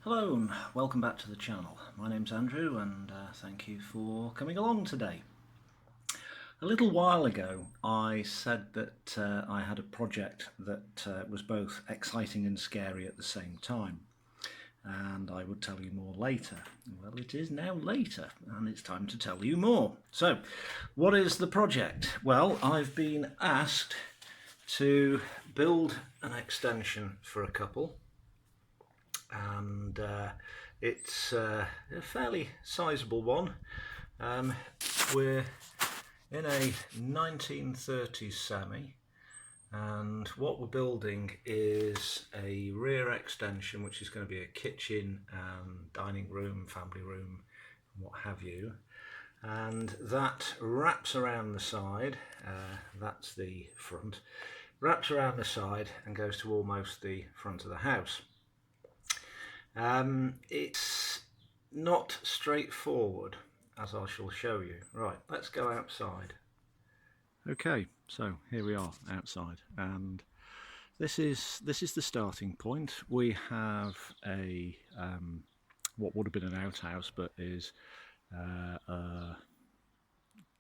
Hello and welcome back to the channel. My name's Andrew and thank you for coming along today. A little while ago I said that I had a project that was both exciting and scary at the same time, and I would tell you more later. Well, it is now later and it's time to tell you more. So what is the project? Well, I've been asked to build an extension for a couple, and it's a fairly sizable one. We're in a 1930s semi, and what we're building is a rear extension which is going to be a kitchen and dining room, family room, and what have you, and that wraps around the side. That's the front, wraps around the side and goes to almost the front of the house. It's not straightforward, as I shall show you. Right, let's go outside. Okay, so here we are outside, and this is the starting point. We have a what would have been an outhouse, but is a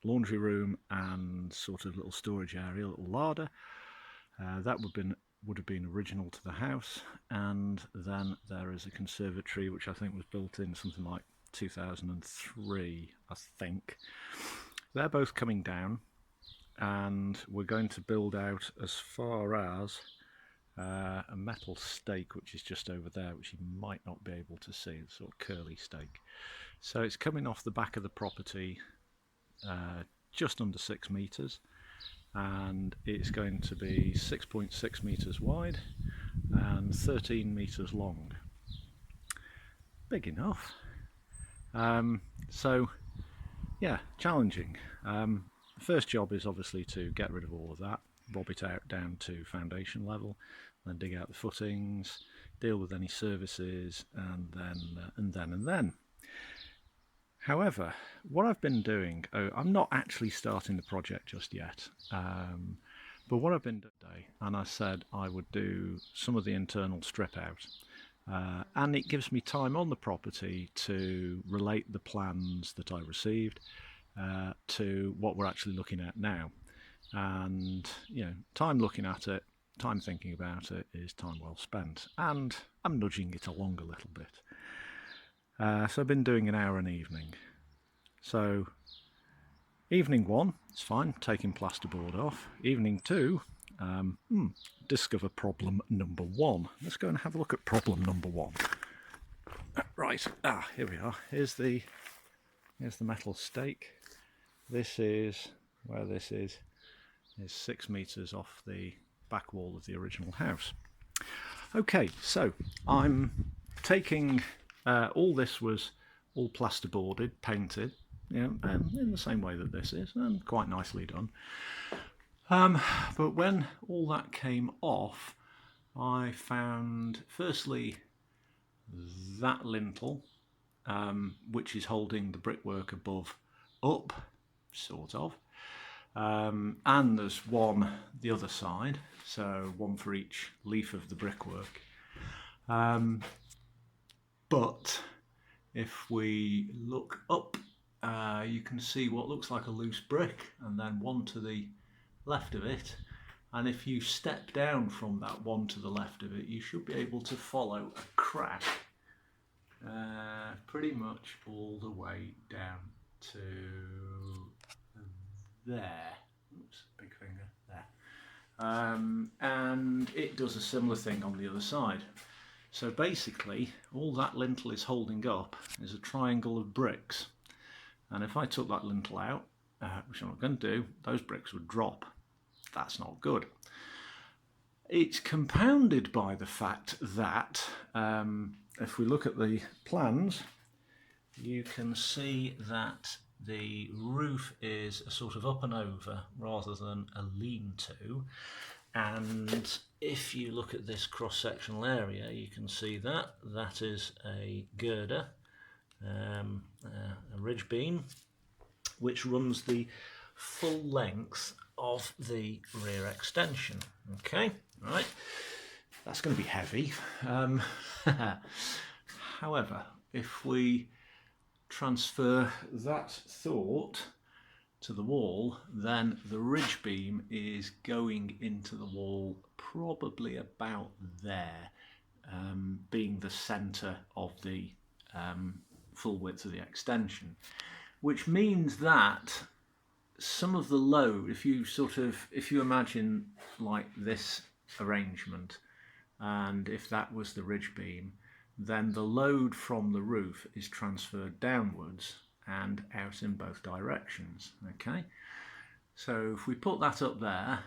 laundry room and sort of little storage area, a little larder. That would have been original to the house, and then there is a conservatory which I think was built in something like 2003, I think. They're both coming down, and we're going to build out as far as a metal stake which is just over there, which you might not be able to see. It's sort of curly stake. So it's coming off the back of the property, just under 6 meters, and it's going to be 6.6 meters wide and 13 meters long. Big enough. So yeah, challenging. The first job is obviously to get rid of all of that, rob it out down to foundation level, then dig out the footings, deal with any services, and then. However, what I've been doing, I'm not actually starting the project just yet, but what I've been doing today, and I said I would do some of the internal strip out, and it gives me time on the property to relate the plans that I received to what we're actually looking at now. And you know, time looking at it, time thinking about it is time well spent, and I'm nudging it along a little bit. So I've been doing an hour an evening. So evening 1, it's fine, taking plasterboard off. Evening 2, discover problem number 1. Let's go and have a look at problem number 1. Right, here we are. Here's the metal stake. This is where this is 6 meters off the back wall of the original house. Okay, so I'm taking all this was all plasterboarded, painted, you know, in the same way that this is, and quite nicely done. But when all that came off, I found firstly that lintel, which is holding the brickwork above up, sort of, and there's one the other side, so one for each leaf of the brickwork. But if we look up, you can see what looks like a loose brick, and then one to the left of it. And if you step down from that one to the left of it, you should be able to follow a crack pretty much all the way down to there. Oops, big finger there. And it does a similar thing on the other side. So basically, all that lintel is holding up is a triangle of bricks. And if I took that lintel out, which I'm not going to do, those bricks would drop. That's not good. It's compounded by the fact that, if we look at the plans, you can see that the roof is a sort of up and over rather than a lean-to. And if you look at this cross-sectional area, you can see that that is a girder, a ridge beam, which runs the full length of the rear extension. Okay, right, that's going to be heavy. However, if we transfer that thought to the wall, then the ridge beam is going into the wall probably about there, being the centre of the full width of the extension, which means that some of the load, if you imagine like this arrangement, and if that was the ridge beam, then the load from the roof is transferred downwards and out in both directions. Okay, so if we put that up there,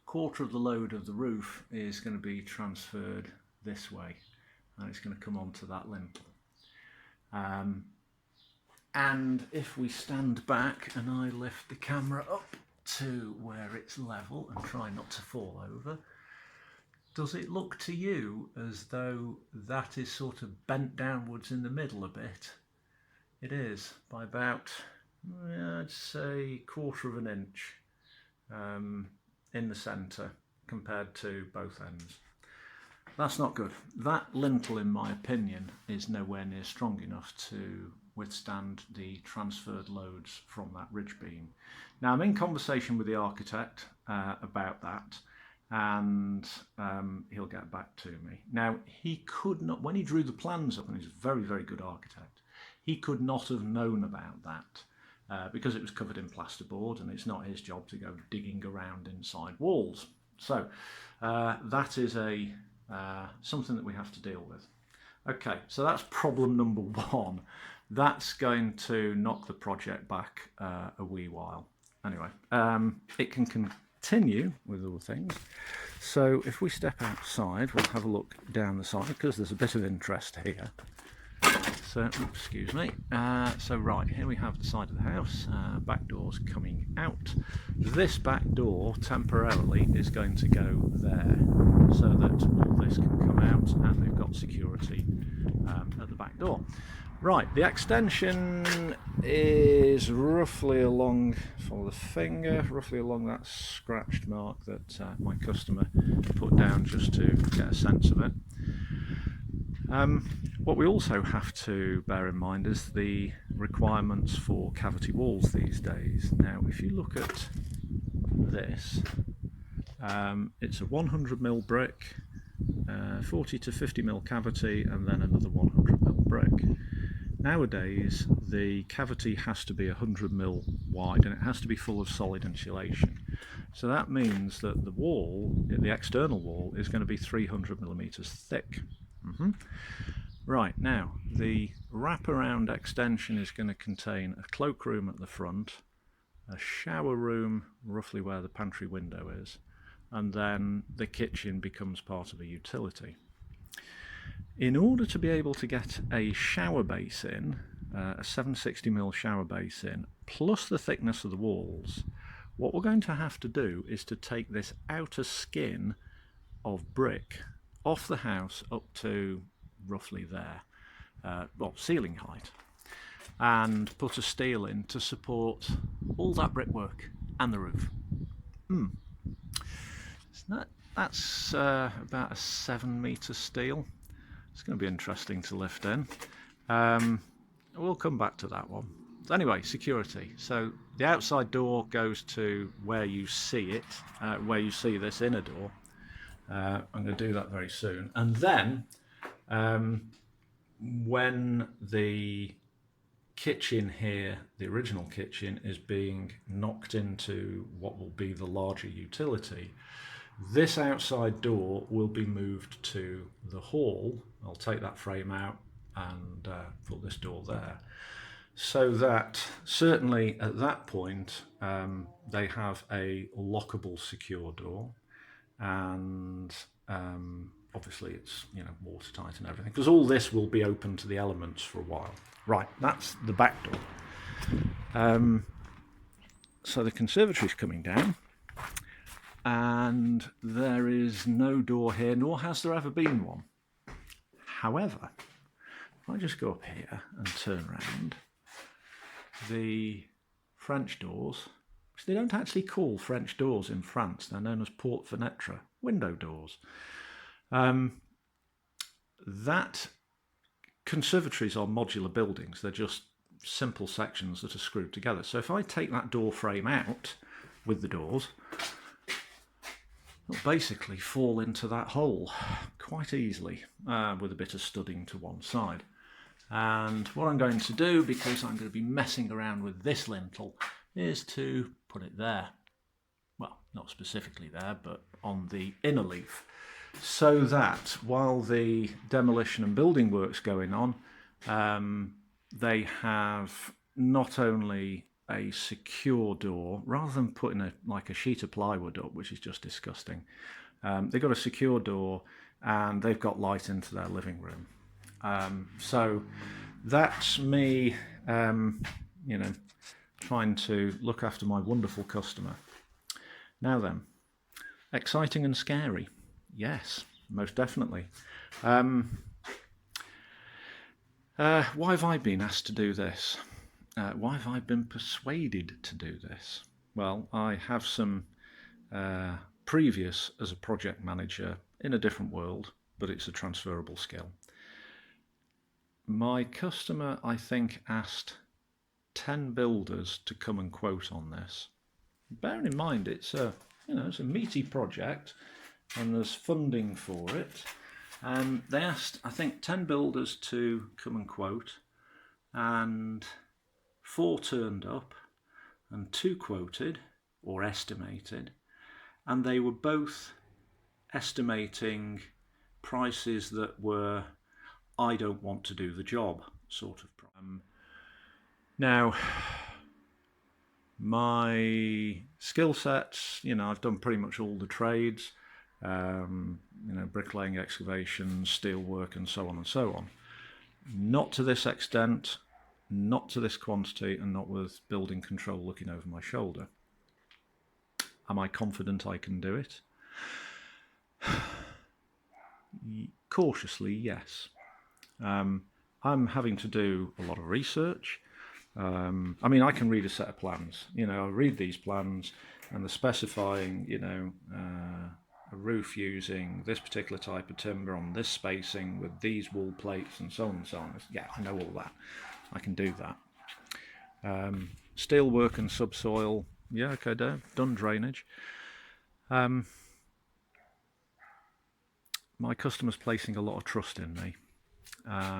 quarter of the load of the roof is going to be transferred this way, and it's going to come onto that lintel. And if we stand back and I lift the camera up to where it's level and try not to fall over, does it look to you as though that is sort of bent downwards in the middle a bit? It is, by about, I'd say, quarter of an inch in the centre compared to both ends. That's not good. That lintel, in my opinion, is nowhere near strong enough to withstand the transferred loads from that ridge beam. Now, I'm in conversation with the architect about that, and he'll get back to me. Now, he could not, when he drew the plans up, and he's a very, very good architect, he could not have known about that because it was covered in plasterboard, and it's not his job to go digging around inside walls. So that is something that we have to deal with. Okay, so that's problem number one. That's going to knock the project back a wee while. Anyway, it can continue with other things. So if we step outside, we'll have a look down the side because there's a bit of interest here. So, excuse me. So right, here we have the side of the house, back doors coming out. This back door temporarily is going to go there so that all this can come out and they've got security at the back door. Right, the extension is roughly along, follow the finger, roughly along that scratched mark that my customer put down just to get a sense of it. What we also have to bear in mind is the requirements for cavity walls these days. Now, if you look at this, it's a 100mm brick, 40 to 50mm cavity, and then another 100mm brick. Nowadays, the cavity has to be 100mm wide, and it has to be full of solid insulation. So that means that the wall, the external wall, is going to be 300mm thick. Right, now the wraparound extension is going to contain a cloakroom at the front, a shower room roughly where the pantry window is, and then the kitchen becomes part of a utility. In order to be able to get a shower base in, a 760mm shower base in, plus the thickness of the walls, what we're going to have to do is to take this outer skin of brick off the house up to roughly there, well, ceiling height, and put a steel in to support all that brickwork and the roof. So that's about a 7-metre steel. It's going to be interesting to lift in. We'll come back to that one. Anyway, security. So the outside door goes to where you see it, where you see this inner door. I'm going to do that very soon. And then when the kitchen here, the original kitchen, is being knocked into what will be the larger utility, this outside door will be moved to the hall. I'll take that frame out and put this door there, so that certainly at that point they have a lockable secure door, and obviously it's, you know, watertight and everything, because all this will be open to the elements for a while. Right, that's the back door. So the conservatory's coming down, and there is no door here, nor has there ever been one. However, if I just go up here and turn around, the French doors, which they don't actually call French doors in France, they're known as porte fenêtre, window doors. that conservatories are modular buildings. They're just simple sections that are screwed together. So if I take that door frame out with the doors, it'll basically fall into that hole quite easily with a bit of studding to one side. And what I'm going to do, because I'm going to be messing around with this lintel, is to put it there. Well, not specifically there, but on the inner leaf, so that while the demolition and building work's going on, they have not only a secure door, rather than putting like a sheet of plywood up, which is just disgusting. They've got a secure door and they've got light into their living room. So that's me, trying to look after my wonderful customer. Now then, exciting and scary. Yes, most definitely. Why have I been asked to do this? Why have I been persuaded to do this? Well, I have some previous as a project manager in a different world, but it's a transferable skill. My customer, I think, asked 10 builders to come and quote on this. Bearing in mind it's a meaty project and there's funding for it. They asked, I think, 10 builders to come and quote, and 4 turned up and 2 quoted or estimated, and they were both estimating prices that were I don't want to do the job sort of. Now, my skill sets, I've done pretty much all the trades, bricklaying, excavation, steel work, and so on and so on. Not to this extent, not to this quantity, and not with building control looking over my shoulder. Am I confident I can do it? Cautiously, yes. I'm having to do a lot of research. I can read a set of plans. I read these plans and they're specifying, a roof using this particular type of timber on this spacing with these wall plates and so on and so on. Yeah, I know all that. I can do that. Steel work and subsoil. Yeah, okay, done drainage. My customer's placing a lot of trust in me,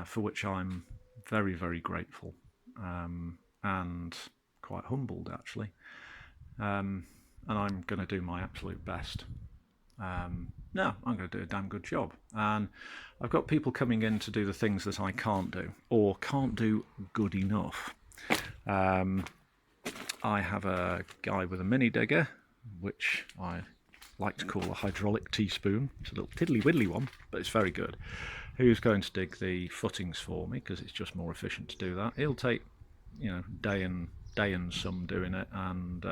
for which I'm very, very grateful, and quite humbled actually. And I'm going to do my absolute best. No, I'm going to do a damn good job. And I've got people coming in to do the things that I can't do, or can't do good enough. I have a guy with a mini digger, which I like to call a hydraulic teaspoon. It's a little tiddly widdly one, but it's very good. Who's going to dig the footings for me, because it's just more efficient to do that. He'll take, day and some doing it, and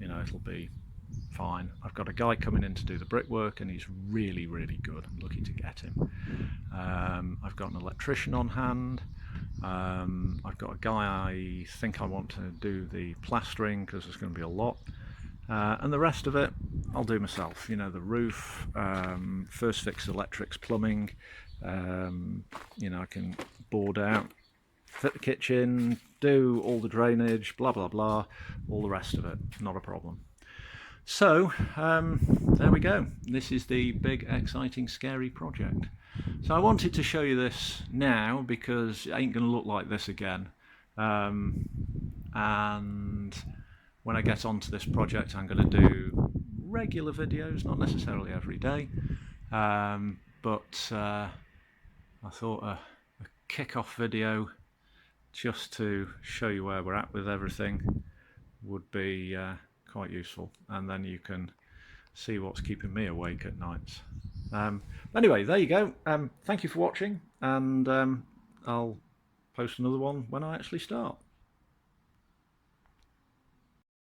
it'll be fine. I've got a guy coming in to do the brickwork, and he's really, really good. I'm lucky to get him. I've got an electrician on hand. I've got a guy I think I want to do the plastering, because there's going to be a lot. And the rest of it, I'll do myself. The roof, first fix electrics, plumbing. I can board out, fit the kitchen, do all the drainage, blah, blah, blah, all the rest of it. Not a problem. So, there we go. This is the big, exciting, scary project. So I wanted to show you this now because it ain't going to look like this again. And when I get onto this project, I'm going to do regular videos, not necessarily every day. But I thought a kick-off video just to show you where we're at with everything would be quite useful, and then you can see what's keeping me awake at nights. Anyway, there you go. Thank you for watching, and I'll post another one when I actually start.